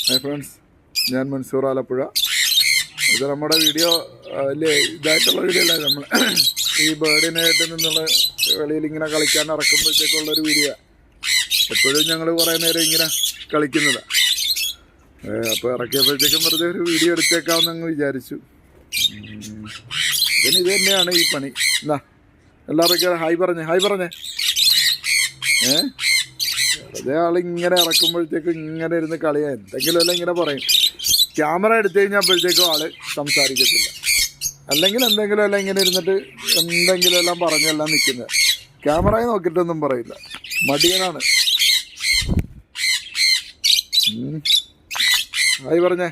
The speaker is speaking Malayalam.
ഹായ് ഫ്രണ്ട്സ്, ഞാൻ മൻസൂർ ആലപ്പുഴ. ഇത് നമ്മുടെ വീഡിയോ വലിയ ഇതായിട്ടുള്ള വീഡിയോ അല്ല. നമ്മൾ ഈ ബേർഡിനായിട്ട് നിന്നുള്ള വെളിയിൽ ഇങ്ങനെ കളിക്കാൻ ഇറക്കുമ്പോഴത്തേക്കുള്ളൊരു വീഡിയോ. എപ്പോഴും ഞങ്ങൾ കുറേ നേരം ഇങ്ങനെ കളിക്കുന്നതാണ്. അപ്പോൾ ഇറക്കിയപ്പോഴത്തേക്കും വെറുതെ ഒരു വീഡിയോ എടുത്തേക്കാമെന്നങ്ങ് വിചാരിച്ചു. പിന്നെ ഇത് തന്നെയാണ് ഈ പണി. എന്നാ എല്ലാവർക്കും ഹായ് പറഞ്ഞേ വെറുതെ ആളിങ്ങനെ ഇറക്കുമ്പോഴത്തേക്കും ഇങ്ങനെ ഇരുന്ന് കളിയാ എന്തെങ്കിലും എല്ലാം ഇങ്ങനെ പറയും. ക്യാമറ എടുത്തു കഴിഞ്ഞപ്പോഴത്തേക്കും ആള് സംസാരിക്കത്തില്ല. അല്ലെങ്കിൽ എന്തെങ്കിലും എല്ലാം ഇങ്ങനെ ഇരുന്നിട്ട് എന്തെങ്കിലും എല്ലാം പറഞ്ഞെല്ലാം നിൽക്കുന്നത്. ക്യാമറയെ നോക്കിയിട്ടൊന്നും പറയില്ല, മടിയനാണ്. ഹായ് പറഞ്ഞേ.